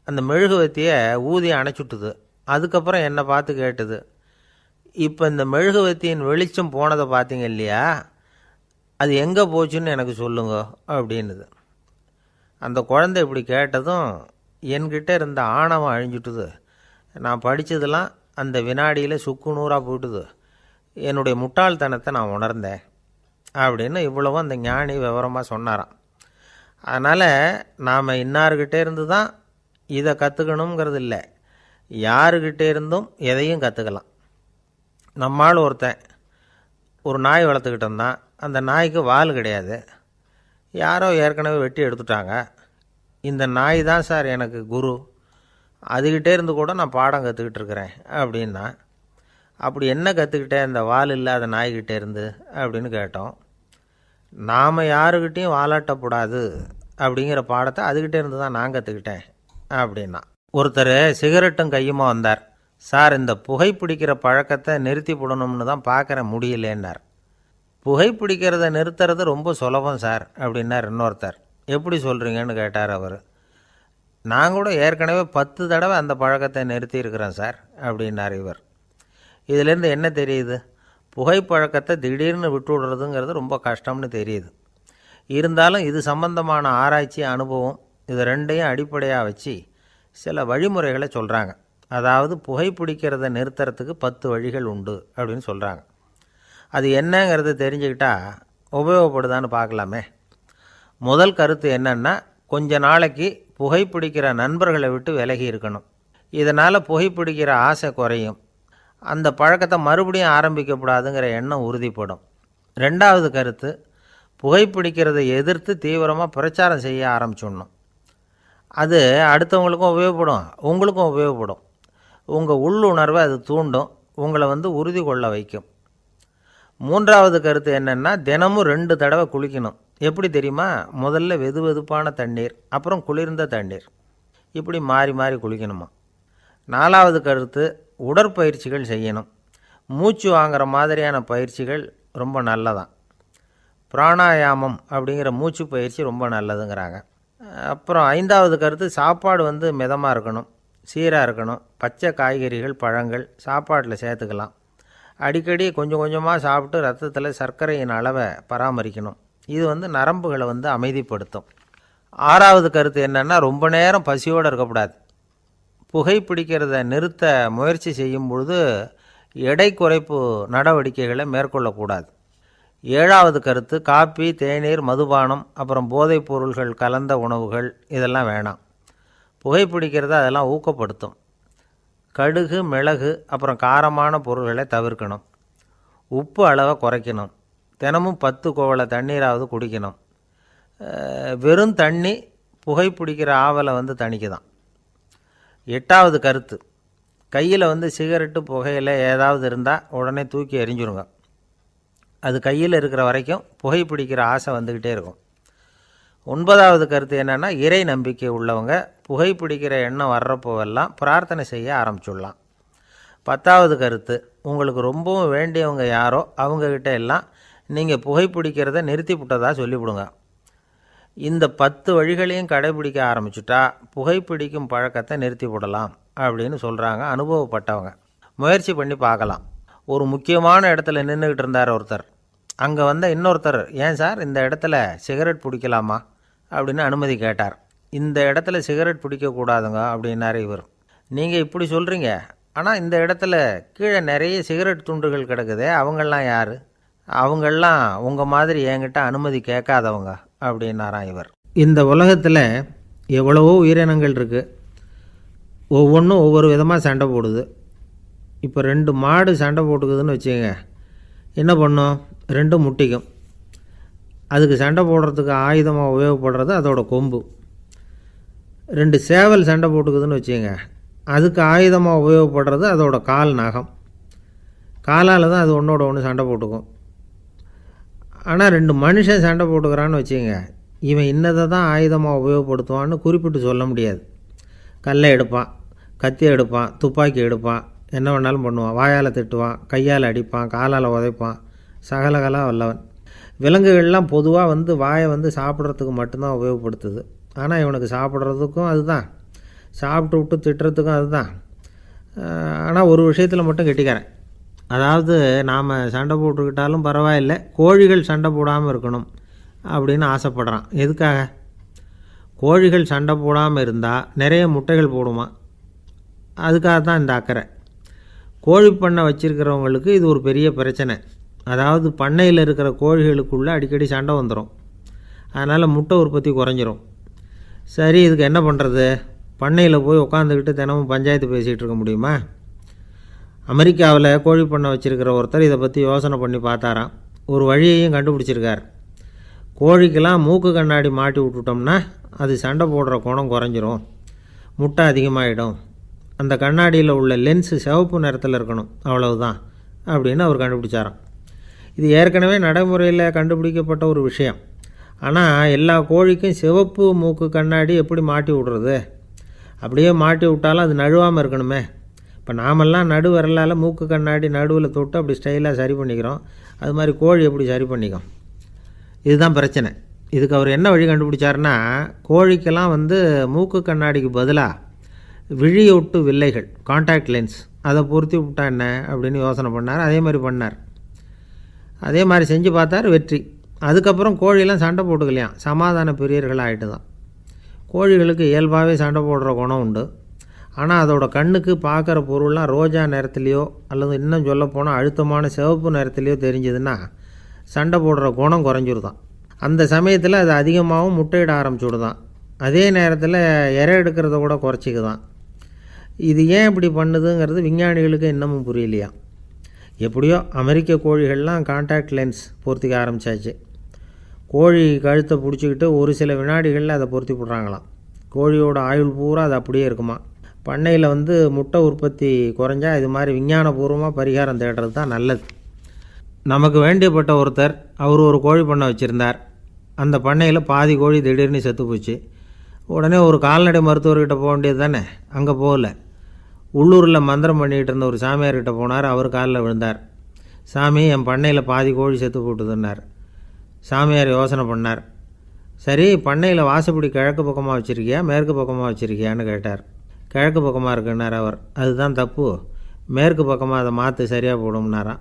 அந்த மெழுகுவத்தியை ஊதி அணைச்சுட்டுது. அதுக்கப்புறம் என்னை பார்த்து கேட்டுது, இப்போ இந்த மெழுகுவத்தியின் வெளிச்சம் போனதை பார்த்தீங்க இல்லையா, அது எங்கே போச்சுன்னு எனக்கு சொல்லுங்க அப்படின்னுது. அந்த குழந்தை இப்படி கேட்டதும் என்கிட்ட இருந்த ஆணவம் அழிஞ்சுட்டுது. நான் படித்ததெல்லாம் அந்த வினாடியில் சுக்கு நூறாக போயிட்டுது. என்னுடைய முட்டாள்தனத்தை நான் உணர்ந்தேன் அப்படின்னு இவ்வளவும் அந்த ஞானி விவரமாக சொன்னாராம். அதனால் நாம் இன்னார்கிட்டே இருந்து தான் இதை கற்றுக்கணுங்கிறது இல்லை, யாருக்கிட்டே இருந்தும் எதையும் கற்றுக்கலாம். நம்மால் ஒருத்தன் ஒரு நாய் வளர்த்துக்கிட்டு இருந்தான், அந்த நாய்க்கு வால் கிடையாது, யாரோ ஏற்கனவே வெட்டி எடுத்துட்டாங்க. இந்த நாய் தான் சார் எனக்கு குரு, அதுக்கிட்டே இருந்து கூட நான் பாடம் கற்றுக்கிட்டு இருக்கிறேன் அப்படின்னா, அப்படி என்ன கற்றுக்கிட்டேன் இந்த வால் இல்லாத நாய்கிட்டே இருந்து அப்படின்னு கேட்டோம். நாம் யாருக்கிட்டேயும் வாலாட்டக்கூடாது அப்படிங்கிற பாடத்தை அதுக்கிட்டே இருந்து தான் நான் கற்றுக்கிட்டேன் அப்படின்னா. ஒருத்தர் சிகரெட்டும் கையுமா வந்தார். சார், இந்த புகைப்பிடிக்கிற பழக்கத்தை நிறுத்தி போடணும்னு தான் பார்க்குறேன், முடியலேன்னார். புகைப்பிடிக்கிறத நிறுத்துறது ரொம்ப சுலபம் சார் அப்படின்னார் இன்னொருத்தர். எப்படி சொல்கிறீங்கன்னு கேட்டார் அவர். நான் கூட ஏற்கனவே 10 தடவை அந்த பழக்கத்தை நிறுத்தி இருக்கிறேன் சார் அப்படின்னார் இவர். இதிலேருந்து என்ன தெரியுது? புகைப்பழக்கத்தை திடீர்னு விட்டு விடுறதுங்கிறது ரொம்ப கஷ்டம்னு தெரியுது. இருந்தாலும் இது சம்பந்தமான ஆராய்ச்சி, அனுபவம், இது ரெண்டையும் அடிப்படையாக வச்சு சில வழிமுறைகளை சொல்கிறாங்க. அதாவது புகைப்பிடிக்கிறத நிறுத்துறதுக்கு 10 வழிகள் உண்டு அப்படின்னு சொல்கிறாங்க. அது என்னங்கிறத தெரிஞ்சுக்கிட்டா உபயோகப்படுதான்னு பார்க்கலாமே. முதல் கருத்து என்னென்னா, கொஞ்ச நாளைக்கு புகைப்பிடிக்கிற நண்பர்களை விட்டு விலகி இருக்கணும். இதனால் புகைப்பிடிக்கிற ஆசை குறையும், அந்த பழக்கத்தை மறுபடியும் ஆரம்பிக்கப்படாதுங்கிற எண்ணம் உறுதிப்படும். ரெண்டாவது கருத்து, புகைப்பிடிக்கிறதை எதிர்த்து தீவிரமாக பிரச்சாரம் செய்ய ஆரம்பிச்சிடணும். அது அடுத்தவங்களுக்கும் உபயோகப்படும், உங்களுக்கும் உபயோகப்படும். உங்கள் உள்ளுணர்வை அது தூண்டும், உங்களை உறுதி கொள்ள வைக்கும். மூன்றாவது கருத்து என்னென்னா, தினமும் 2 தடவை குளிக்கணும். எப்படி தெரியுமா? முதல்ல வெது வெதுப்பான தண்ணீர், அப்புறம் குளிர்ந்த தண்ணீர், இப்படி மாறி மாறி குளிக்கணுமா. நாலாவது கருத்து, உடற்பயிற்சிகள் செய்யணும். மூச்சு வாங்குற மாதிரியான பயிற்சிகள் ரொம்ப நல்லதான். பிராணாயாமம் அப்படிங்கிற மூச்சு பயிற்சி ரொம்ப நல்லதுங்கிறாங்க. அப்புறம் ஐந்தாவது கருத்து, சாப்பாடு மிதமாக இருக்கணும், சீராக இருக்கணும். பச்சை காய்கறிகள், பழங்கள் சாப்பாட்டில் சேர்த்துக்கலாம். அடிக்கடி கொஞ்சம் கொஞ்சமாக சாப்பிட்டு ரத்தத்தில் சர்க்கரையின் அளவை பராமரிக்கணும். இது நரம்புகளை அமைதிப்படுத்தும். ஆறாவது கருத்து என்னென்னா, ரொம்ப நேரம் பசியோடு இருக்கக்கூடாது. புகைப்பிடிக்கிறத நிறுத்த முயற்சி செய்யும் பொழுது எடை குறைப்பு நடவடிக்கைகளை மேற்கொள்ளக்கூடாது. ஏழாவது கருத்து, காப்பி, தேநீர், மதுபானம், அப்புறம் போதைப் பொருள்கள் கலந்த உணவுகள் இதெல்லாம் வேணாம். புகைப்பிடிக்கிறத அதெல்லாம் ஊக்கப்படுத்தும். கடுகு, மிளகு, அப்புறம் காரமான பொருள்களை தவிர்க்கணும். உப்பு அளவை குறைக்கணும். தினமும் 10 குவளை தண்ணீராவது குடிக்கணும். வெறும் தண்ணி புகைப்பிடிக்கிற ஆவலை தணிக்குதான். எட்டாவது கருத்து, கையில் சிகரெட்டு, புகையில ஏதாவது இருந்தால் உடனே தூக்கி எறிஞ்சிருங்க. அது கையில் இருக்கிற வரைக்கும் புகைப்பிடிக்கிற ஆசை வந்துக்கிட்டே இருக்கும். ஒன்பதாவது கருத்து என்னென்னா, இறை நம்பிக்கை உள்ளவங்க புகைப்பிடிக்கிற எண்ணம் வர்றப்போவெல்லாம் பிரார்த்தனை செய்ய ஆரம்பிச்சுடலாம். 10வது கருத்து, உங்களுக்கு ரொம்பவும் வேண்டியவங்க யாரோ அவங்கக்கிட்ட எல்லாம் நீங்கள் புகைப்பிடிக்கிறத நிறுத்தி விட்டதாக சொல்லிவிடுங்க. இந்த 10 வழிகளையும் கடைபிடிக்க ஆரம்பிச்சுட்டா புகைப்பிடிக்கும் பழக்கத்தை நிறுத்தி விடலாம் அப்படின்னு சொல்கிறாங்க அனுபவப்பட்டவங்க. முயற்சி பண்ணி பார்க்கலாம். ஒரு முக்கியமான இடத்துல நின்றுக்கிட்டு இருந்தார் ஒருத்தர். அங்கே இன்னொருத்தர், ஏன் சார் இந்த இடத்துல சிகரெட் பிடிக்கலாமா அப்படின்னு அனுமதி கேட்டார். இந்த இடத்துல சிகரெட் பிடிக்கக்கூடாதுங்க அப்படின்னாரு இவர். நீங்கள் இப்படி சொல்கிறீங்க, ஆனால் இந்த இடத்துல கீழே நிறைய சிகரெட் துண்டுகள் கிடக்குதே, அவங்கெல்லாம் யார்? அவங்கெல்லாம் உங்கள் மாதிரி என்கிட்ட அனுமதி கேட்காதவங்க அப்படின்னாராம் இவர். இந்த உலகத்தில் எவ்வளவோ உயிரினங்கள் இருக்குது, ஒவ்வொன்றும் ஒவ்வொரு விதமாக சண்டை போடுது. இப்போ 2 மாடு சண்டை போட்டுக்குதுன்னு வச்சுக்கோங்க, என்ன பண்ணும்? 2 முட்டிக்கும். அதுக்கு சண்டை போடுறதுக்கு ஆயுதமாக உபயோகப்படுறது அதோட கொம்பு. 2 சேவல் சண்டை போட்டுக்குதுன்னு வச்சுக்கோங்க, அதுக்கு ஆயுதமாக உபயோகப்படுறது அதோட கால், நகம். காலால் தான் அது ஒன்றோட ஒன்று சண்டை போட்டுக்கும். ஆனால் 2 மனுஷன் சண்டை போட்டுக்கிறான்னு வச்சுக்கோங்க, இவன் இன்னதை தான் ஆயுதமாக உபயோகப்படுத்துவான்னு குறிப்பிட்டு சொல்ல முடியாது. கல்லை எடுப்பான், கத்தி எடுப்பான், துப்பாக்கி எடுப்பான், என்ன வேணாலும் பண்ணுவான். வாயால் திட்டுவான், கையால் அடிப்பான், காலால் உதைப்பான், சகலகலா வல்லவன். விலங்குகள்லாம் பொதுவாக வாயை சாப்பிட்றதுக்கு மட்டும்தான் உபயோகப்படுத்துது. ஆனால் இவனுக்கு சாப்பிட்றதுக்கும் அதுதான், சாப்பிட்டு விட்டு திட்டுறதுக்கும் அதுதான். ஆனால் ஒரு விஷயத்தில் மட்டும் கெட்டிக்கிறேன். அதாவது நாம் சண்டை போட்டுக்கிட்டாலும் பரவாயில்லை, கோழிகள் சண்டை போடாமல் இருக்கணும் அப்படின்னு ஆசைப்படுறான். எதுக்காக? கோழிகள் சண்டை போடாமல் இருந்தால் நிறைய முட்டைகள் போடுமா, அதுக்காக தான் இந்த அக்கறை. கோழி பண்ணை வச்சுருக்கிறவங்களுக்கு இது ஒரு பெரிய பிரச்சனை. அதாவது பண்ணையில் இருக்கிற கோழிகளுக்குள்ளே அடிக்கடி சண்டை வந்துடும். அதனால் முட்டை உற்பத்தி குறைஞ்சிரும். சரி, இதுக்கு என்ன பண்ணுறது? பண்ணையில் போய் உட்காந்துக்கிட்டு தினமும் பஞ்சாயத்து பேசிகிட்டு இருக்க முடியுமா? அமெரிக்காவில் கோழி பண்ணை வச்சுருக்கிற ஒருத்தர் இதை பற்றி யோசனை பண்ணி பார்த்தாராம். ஒரு வழியையும் கண்டுபிடிச்சிருக்கார். கோழிக்கெல்லாம் மூக்கு கண்ணாடி மாட்டி விட்டுட்டோம்னா அது சண்டை போடுற குணம் குறைஞ்சிரும், முட்டை அதிகமாகிடும். அந்த கண்ணாடியில் உள்ள லென்ஸு சிவப்பு நிறத்தில் இருக்கணும், அவ்வளவுதான் அப்படின்னு அவர் கண்டுபிடிச்சாராம். இது ஏற்கனவே நடைமுறையில் கண்டுபிடிக்கப்பட்ட ஒரு விஷயம். ஆனால் எல்லா கோழிக்கும் சிவப்பு மூக்கு கண்ணாடி எப்படி மாட்டி விடுறது? அப்படியே மாட்டி விட்டாலும் அது நழுவாமல் இருக்கணுமே. இப்போ நாமெல்லாம் நடு விரலால் மூக்கு கண்ணாடி நடுவில் தொட்டு அப்படி ஸ்டைலாக சரி பண்ணிக்கிறோம். அது மாதிரி கோழி எப்படி சரி பண்ணிக்கும்? இதுதான் பிரச்சனை. இதுக்கு அவர் என்ன வழி கண்டுபிடிச்சாருன்னா, கோழிக்கெல்லாம் மூக்கு கண்ணாடிக்கு பதிலாக விழியொட்டு வில்லைகள், காண்டாக்ட் லென்ஸ், அதை பொருத்தி விட்டா என்ன அப்படின்னு யோசனை பண்ணார். அதே மாதிரி பண்ணார். அதே மாதிரி செஞ்சு பார்த்தார், வெற்றி. அதுக்கப்புறம் கோழியெல்லாம் சண்டை போட்டுக்கலையாம், சமாதான பிரியர்கள் ஆகிட்டு தான். கோழிகளுக்கு இயல்பாகவே சண்டை போடுற குணம் உண்டு. ஆனால் அதோட கண்ணுக்கு பார்க்குற பொருள்லாம் ரோஜா நிறத்துலையோ அல்லது இன்னும் சொல்லப்போனால் அழுத்தமான சிவப்பு நிறத்துலையோ தெரிஞ்சதுன்னா சண்டை போடுற குணம் குறைஞ்சிருதான். அந்த சமயத்தில் அது அதிகமாகவும் முட்டையிட ஆரம்பிச்சுடுதான். அதே நேரத்தில் இறை எடுக்கிறத கூட குறைச்சிக்குதான். இது ஏன் இப்படி பண்ணுதுங்கிறது விஞ்ஞானிகளுக்கு இன்னமும் புரியலையா. எப்படியோ அமெரிக்க கோழிகள்லாம் காண்டாக்ட் லென்ஸ் பொருத்திக்க ஆரம்பித்தாச்சு. கோழி கழுத்தை பிடிச்சிக்கிட்டு ஒரு சில வினாடிகளில் அதை பொருத்தி விட்றாங்களாம். கோழியோட ஆயுள் பூரா அது அப்படியே இருக்குமா. பண்ணையில் முட்டை உற்பத்தி குறைஞ்சா இது மாதிரி விஞ்ஞானபூர்வமாக பரிகாரம் தேடுறது தான் நல்லது. நமக்கு வேண்டியப்பட்ட ஒருத்தர், அவர் ஒரு கோழி பண்ணை வச்சுருந்தார். அந்த பண்ணையில் பாதி கோழி திடீர்னு செத்து போச்சு. உடனே ஒரு கால்நடை மருத்துவர்கிட்ட போக வேண்டியது தானே. அங்கே போகல. உள்ளூரில் மந்திரம் பண்ணிகிட்டு இருந்த ஒரு சாமியார்கிட்ட போனார். அவர் காலில் விழுந்தார். சாமி, என் பண்ணையில் பாதி கோழி செத்து போட்டுதுன்னார். சாமியார் யோசனை பண்ணார். சரி, பண்ணையில் வாசப்படி கிழக்கு பக்கமாக வச்சுருக்கியா மேற்கு பக்கமாக வச்சுருக்கியான்னு கேட்டார். கிழக்கு பக்கமாக இருக்குன்னார் அவர். அதுதான் தப்பு, மேற்கு பக்கமாக அதை மாற்று, சரியாக போடும்னாராம்.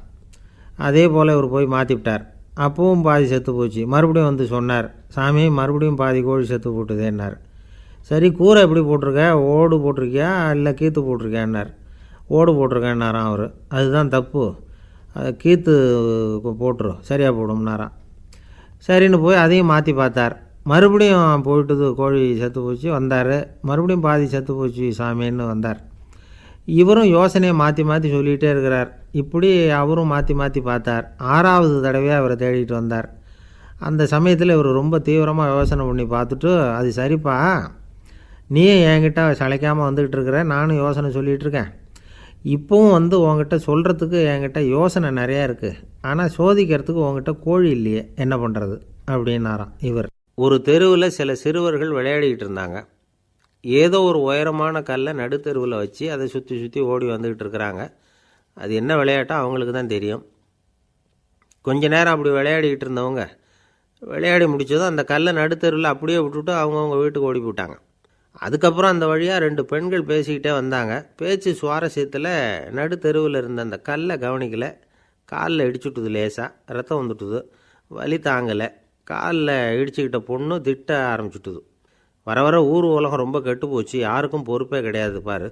அதே போல் இவர் போய் மாற்றிவிட்டார். அப்பவும் பாதி செத்து போச்சு. மறுபடியும் சொன்னார், சாமி மறுபடியும் பாதி கோழி செத்து போட்டுதேன்னார். சரி, கூரை எப்படி போட்டிருக்க, ஓடு போட்டிருக்கியா இல்லை கீத்து போட்டிருக்கியான்னார். ஓடு போட்டிருக்கேன்னாராம் அவர். அதுதான் தப்பு, கீத்து போட்டுரும், சரியாக போடும்னாராம். சரின்னு போய் அதையும் மாற்றி பார்த்தார். மறுபடியும் போயிட்டுது, கோழி செத்து போச்சு. வந்தார். மறுபடியும் பாதி செத்து போச்சு சாமின்னு வந்தார். இவரும் யோசனையை மாற்றி மாற்றி சொல்லிகிட்டே இருக்கிறார். இப்படி அவரும் மாற்றி மாற்றி பார்த்தார். 6வது தடவையாக அவரை தேடிட்டு வந்தார். அந்த சமயத்தில் இவர் ரொம்ப தீவிரமாக யோசனை பண்ணி பார்த்துட்டு, அது சரிப்பா, நீயும் என்கிட்ட சளைக்காமல் வந்துக்கிட்டு இருக்கிற, நானும் யோசனை சொல்லிகிட்ருக்கேன். இப்போவும் உங்ககிட்ட சொல்கிறதுக்கு என்கிட்ட யோசனை நிறையா இருக்குது. ஆனால் சோதிக்கிறதுக்கு உங்ககிட்ட கோழி இல்லையே, என்ன பண்ணுறது அப்படின்னாராம் இவர். ஒரு தெருவில் சில சிறுவர்கள் விளையாடிக்கிட்டு இருந்தாங்க. ஏதோ ஒரு உயரமான கல்லை நடுத்தெருவில் வச்சு அதை சுற்றி சுற்றி ஓடி வந்துக்கிட்டு இருக்கிறாங்க. அது என்ன விளையாட்டோ அவங்களுக்கு தான் தெரியும். கொஞ்ச நேரம் அப்படி விளையாடிக்கிட்டு இருந்தவங்க விளையாடி முடித்ததும் அந்த கல்லை நடுத்தெருவில் அப்படியே விட்டுட்டு அவங்கவுங்க வீட்டுக்கு ஓடி போயிட்டாங்க. அதுக்கப்புறம் அந்த வழியாக 2 பெண்கள் பேசிக்கிட்டே வந்தாங்க. பேச்சு சுவாரஸ்யத்தில் நடுத்தெருவில் இருந்த அந்த கல்லை கவனிக்கலை. காலில் இடிச்சுட்டுது, லேசாக ரத்தம் வந்துட்டுது, வலி தாங்கலை. காலில் இடிச்சுக்கிட்ட பொண்ணு திட்ட ஆரம்பிச்சுட்டுது. வர வர ஊர் உலகம் ரொம்ப கெட்டு போச்சு, யாருக்கும் பொறுப்பே கிடையாது பாரு,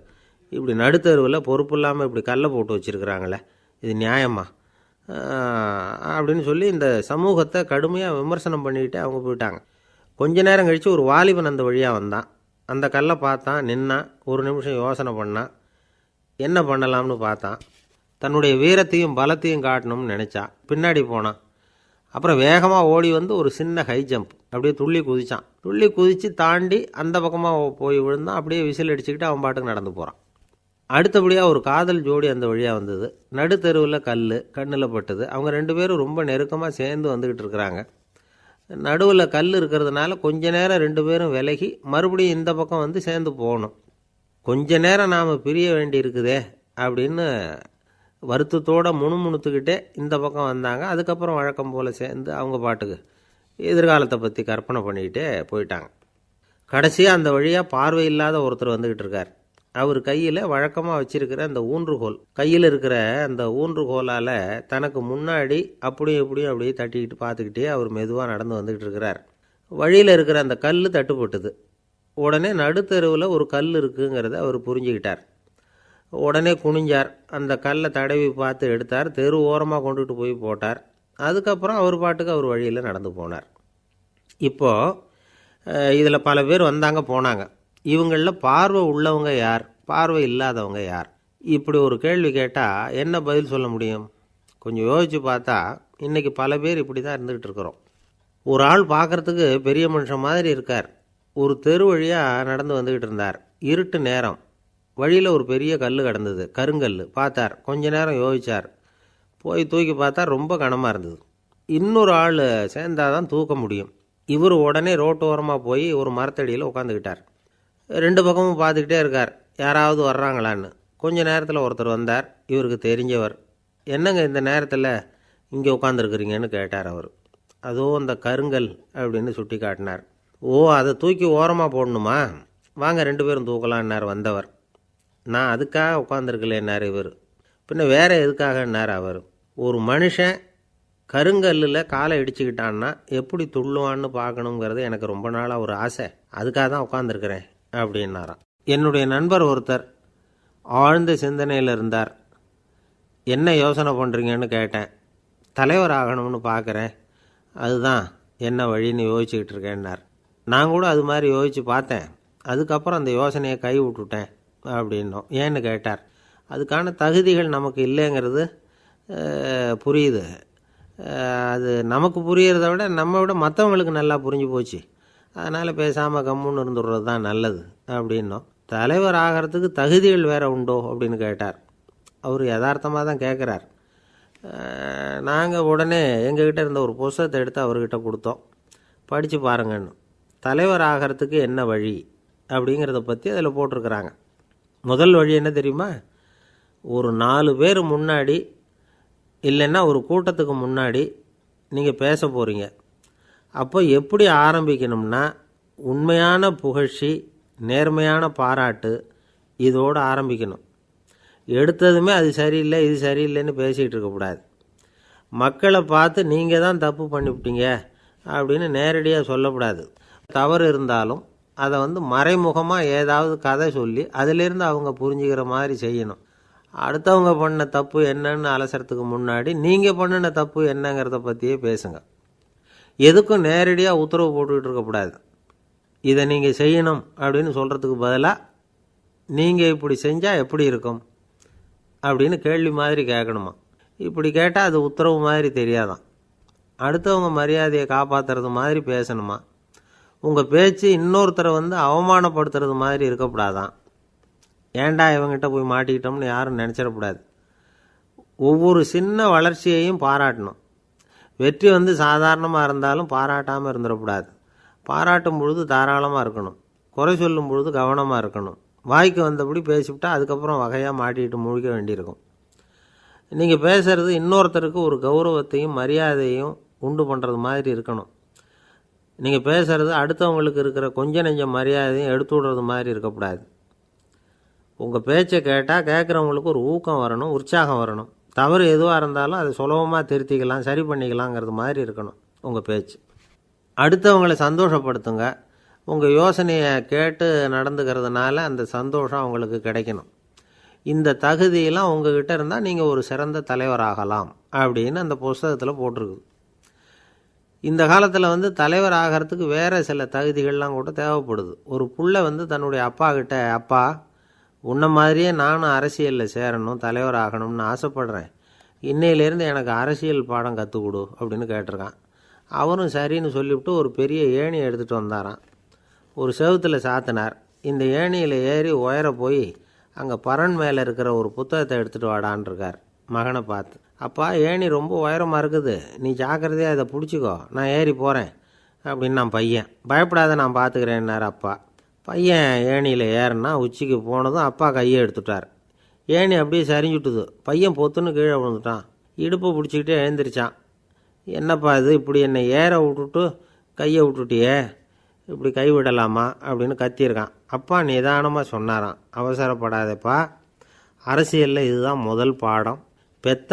இப்படி நடுத்தருவில் பொறுப்பு இல்லாமல் இப்படி கல்லை போட்டு வச்சுருக்குறாங்களே, இது நியாயமா அப்படின்னு சொல்லி இந்த சமூகத்தை கடுமையாக விமர்சனம் பண்ணிக்கிட்டே அவங்க போயிட்டாங்க. கொஞ்ச நேரம் கழித்து ஒரு வாலிபன் அந்த வழியாக வந்தான். அந்த கல்லை பார்த்தான், நின்னான். ஒரு நிமிஷம் யோசனை பண்ணான், என்ன பண்ணலாம்னு பார்த்தான். தன்னுடைய வீரத்தையும் பலத்தையும் காட்டணும்னு நினச்சான். பின்னாடி போனான். அப்புறம் வேகமாக ஓடி ஒரு சின்ன ஹை ஜம்ப், அப்படியே துள்ளி குதித்தான். துள்ளி குதித்து தாண்டி அந்த பக்கமாக போய் விழுந்தான். அப்படியே விசில் அடிச்சுக்கிட்டு அவன் பாட்டுக்கு நடந்து போகிறான். அடுத்தபடியாக ஒரு காதல் ஜோடி அந்த வழியாக வந்தது. நடுத்தெருவில் கண்ணில் பட்டது. அவங்க 2 பேரும் ரொம்ப நெருக்கமாக சேர்ந்து வந்துக்கிட்டு இருக்கிறாங்க. நடுவில் கல் இருக்கிறதுனால கொஞ்ச நேரம் 2 பேரும் விலகி மறுபடியும் இந்த பக்கம் சேர்ந்து போகணும். கொஞ்ச நேரம் நாம் பிரிய வேண்டி இருக்குதே அப்படின்னு வருத்தத்தோடு முணுமுணுத்துக்கிட்டே இந்த பக்கம் வந்தாங்க. அதுக்கப்புறம் வழக்கம் போல் சேர்ந்து அவங்க பாட்டுக்கு எதிர்காலத்தை பற்றி கற்பனை பண்ணிக்கிட்டே போயிட்டாங்க. கடைசியாக அந்த வழியாக பார்வை இல்லாத ஒருத்தர் வந்துக்கிட்டு இருக்கார். அவர் கையில் வழக்கமாக வச்சிருக்கிற அந்த ஊன்றுகோல், கையில் இருக்கிற அந்த ஊன்றுகோலால் தனக்கு முன்னாடி அப்படியும் இப்படியும் அப்படியே தட்டிக்கிட்டு பார்த்துக்கிட்டே அவர் மெதுவாக நடந்து வந்துக்கிட்டு இருக்கிறார். வழியில் இருக்கிற அந்த கல் தட்டுப்பட்டுது. உடனே நடுத்தெருவில் ஒரு கல் இருக்குங்கிறத அவர் புரிஞ்சுக்கிட்டார். உடனே குனிஞ்சார். அந்த கல்லை தடவி பார்த்து எடுத்தார். தெரு ஓரமாக கொண்டுட்டு போய் போட்டார். அதுக்கப்புறம் அவர் பாட்டுக்கு அவர் வழியில் நடந்து போனார். இப்போது இதில் பல பேர் வந்தாங்க போனாங்க. இவங்களில் பார்வை உள்ளவங்க யார், பார்வை இல்லாதவங்க யார்? இப்படி ஒரு கேள்வி கேட்டால் என்ன பதில் சொல்ல முடியும்? கொஞ்சம் யோசித்து பார்த்தா இன்றைக்கி பல பேர் இப்படி தான் இருந்துக்கிட்டு இருக்கிறோம். ஒரு ஆள் பார்க்குறதுக்கு பெரிய மனுஷன் மாதிரி இருக்கார். ஒரு தெரு வழியாக நடந்து வந்துக்கிட்டு இருந்தார். இருட்டு நேரம். வழியில் ஒரு பெரிய கல் கிடந்தது, கருங்கல். பார்த்தார். கொஞ்ச நேரம் யோசித்தார். போய் தூக்கி பார்த்தா ரொம்ப கனமாக இருந்தது. இன்னொரு ஆள் சேர்ந்தாதான் தூக்க முடியும். இவர் உடனே ரோட்டோரமாக போய் ஒரு மரத்தடியில் உட்காந்துக்கிட்டார். ரெண்டு பக்கமும் பார்த்துக்கிட்டே இருக்கார், யாராவது வர்றாங்களான்னு. கொஞ்ச நேரத்தில் ஒருத்தர் வந்தார், இவருக்கு தெரிஞ்சவர். என்னங்க இந்த நேரத்தில் இங்கே உட்காந்துருக்குறீங்கன்னு கேட்டார் அவர். அதோ அந்த கருங்கல் அப்படின்னு சுட்டி காட்டினார். ஓ, அதை தூக்கி ஓரமாக போடணுமா? வாங்க 2 பேரும் தூக்கலான்னார் வந்தவர். நான் அதுக்காக உட்காந்துருக்கலேன்னார் இவர். பின்ன வேற எதுக்காகன்னார் அவர். ஒரு மனுஷன் கருங்கல்லில் காலை இடிச்சுக்கிட்டான்னா எப்படி துள்ளுவான்னு பார்க்கணுங்கிறது எனக்கு ரொம்ப நாளாக ஒரு ஆசை. அதுக்காக தான் உட்காந்துருக்கிறேன் அப்படின்னாராம். என்னுடைய நண்பர் ஒருத்தர் ஆழ்ந்த சிந்தனையில் இருந்தார். என்ன யோசனை பண்ணுறீங்கன்னு கேட்டேன். தலைவர் ஆகணும்னு பார்க்குறேன், அதுதான் என்ன வழின்னு யோசிச்சுக்கிட்டு இருக்கேன்னார். நான் கூட அது மாதிரி யோசித்து பார்த்தேன். அதுக்கப்புறம் அந்த யோசனையை கை விட்டுட்டேன் அப்படின்னோம். ஏன்னு கேட்டார். அதுக்கான தகுதிகள் நமக்கு இல்லைங்கிறது புரியுது. அது நமக்கு புரியறத விட நம்ம விட மற்றவங்களுக்கு நல்லா புரிஞ்சு போச்சு. அதனால் பேசாமல் கம்முன்னு இருந்துடுறது தான் நல்லது அப்படின்னோம். தலைவர் ஆகிறதுக்கு தகுதிகள் வேறு உண்டோ அப்படின்னு கேட்டார். அவர் யதார்த்தமாக தான் கேட்குறார். நாங்கள் உடனே எங்ககிட்ட இருந்த ஒரு புஸ்தகத்தை எடுத்து அவர்கிட்ட கொடுத்தோம். படித்து பாருங்கன்னு. தலைவர் ஆகிறதுக்கு என்ன வழி அப்படிங்கிறத பற்றி அதில் போட்டிருக்கிறாங்க. முதல் வழி என்ன தெரியுமா? ஒரு 4 பேர் முன்னாடி இல்லைன்னா ஒரு கூட்டத்துக்கு முன்னாடி நீங்கள் பேச போகிறீங்க. அப்போ எப்படி ஆரம்பிக்கணும்னா, உண்மையான புகழ்ச்சி, நேர்மையான பாராட்டு, இதோடு ஆரம்பிக்கணும். எடுத்ததுமே அது சரியில்லை இது சரியில்லைன்னு பேசிகிட்டு இருக்கக்கூடாது. மக்களை பார்த்து நீங்கள் தான் தப்பு பண்ணிவிட்டீங்க அப்படின்னு நேரடியாக சொல்லக்கூடாது. தவறு இருந்தாலும் அதை மறைமுகமாக ஏதாவது கதை சொல்லி அதிலிருந்து அவங்க புரிஞ்சுக்கிற மாதிரி செய்யணும். அடுத்தவங்க பண்ண தப்பு என்னன்னு அலசறதுக்கு முன்னாடி நீங்கள் பண்ணின தப்பு என்னங்கிறத பற்றியே பேசுங்க. எதுக்கும் நேரடியாக உத்தரவு போட்டுக்கிட்டு இருக்கக்கூடாது. இதை நீங்கள் செய்யணும் அப்படின்னு சொல்கிறதுக்கு பதிலாக நீங்கள் இப்படி செஞ்சால் எப்படி இருக்கும் அப்படின்னு கேள்வி மாதிரி கேட்கணுமா. இப்படி கேட்டால் அது உத்தரவு மாதிரி தெரியாதான். அடுத்தவங்க மரியாதையை காப்பாற்றுறது மாதிரி பேசணுமா. உங்கள் பேச்சு இன்னொருத்தரை அவமானப்படுத்துறது மாதிரி இருக்கக்கூடாதான். ஏண்டா இவங்கிட்ட போய் மாட்டிக்கிட்டோம்னு யாரும் நினச்சிடக்கூடாது. ஒவ்வொரு சின்ன வளர்ச்சியையும் பாராட்டணும். வெற்றி சாதாரணமாக இருந்தாலும் பாராட்டாமல் இருந்துடக்கூடாது. பாராட்டும் பொழுது தாராளமாக இருக்கணும். குறை சொல்லும் பொழுது கவனமாக இருக்கணும். வாய்க்கு வந்தபடி பேசிவிட்டா அதுக்கப்புறம் வகையாக மாட்டிக்கிட்டு முழிக்க வேண்டியிருக்கும். நீங்கள் பேசுகிறது இன்னொருத்தருக்கு ஒரு கௌரவத்தையும் மரியாதையும் உண்டு பண்ணுறது மாதிரி இருக்கணும். நீங்கள் பேசுகிறது அடுத்தவங்களுக்கு இருக்கிற கொஞ்ச நெஞ்ச மரியாதையும் எடுத்து விடுறது மாதிரி இருக்கக்கூடாது. உங்கள் பேச்சை கேட்டால் கேட்குறவங்களுக்கு ஒரு ஊக்கம் வரணும், உற்சாகம் வரணும். தவறு எதுவாக இருந்தாலும் அதை சுலபமாக திருத்திக்கலாம், சரி பண்ணிக்கலாங்கிறது மாதிரி இருக்கணும் உங்கள் பேச்சு. அடுத்தவங்களை சந்தோஷப்படுத்துங்க. உங்கள் யோசனையை கேட்டு நடந்துக்கிறதுனால அந்த சந்தோஷம் அவங்களுக்கு கிடைக்கணும். இந்த தகுதியெல்லாம் உங்ககிட்ட இருந்தால் நீங்கள் ஒரு சிறந்த தலைவராகலாம் அப்படின்னு அந்த புஸ்தகத்தில் போட்டிருக்குது. இந்த காலத்தில் தலைவர் ஆகிறதுக்கு வேறு சில தகுதிகள்லாம் கூட தேவைப்படுது. ஒரு புள்ள தன்னுடைய அப்பா கிட்ட, அப்பா உன்ன மாதிரியே நானும் அரசியலில் சேரணும், தலைவர் ஆகணும்னு ஆசைப்படுறேன், இன்னையிலேருந்து எனக்கு அரசியல் பாடம் கற்றுக் கொடு அப்படின்னு கேட்டிருக்கான். அவரும் சரின்னு சொல்லிவிட்டு ஒரு பெரிய ஏணியை எடுத்துகிட்டு வந்தாராம். ஒரு செவுத்தில் சாத்தினார். இந்த ஏணியில் ஏறி உயர போய் அங்கே பரன் மேலே இருக்கிற ஒரு புத்தகத்தை எடுத்துகிட்டு வாடான் இருக்கார். மகனை பார்த்து, அப்பா ஏணி ரொம்ப உயரமாக இருக்குது, நீ ஜாக்கிரதையாக இதை பிடிச்சிக்கோ, நான் ஏறி போகிறேன் அப்படின்னு நான் பையன். பயப்படாத, நான் பார்த்துக்கிறேன்னார் அப்பா. பையன் ஏணியில் ஏறினா உச்சிக்கு போனதும் அப்பா கையை எடுத்துட்டார். ஏணி அப்படியே சரிஞ்சுட்டுது. பையன் பொத்துன்னு கீழே விழுந்துட்டான். இடுப்பை பிடிச்சிக்கிட்டே எழுந்திரிச்சான். என்னப்பா இது, இப்படி என்னை ஏற விட்டுட்டு கையை விட்டுட்டியே, இப்படி கை விடலாமா அப்படின்னு கத்தியிருக்கான். அப்பா நிதானமாக சொன்னாராம், அவசரப்படாதப்பா, அரசியலில் இதுதான் முதல் பாடம். பெத்த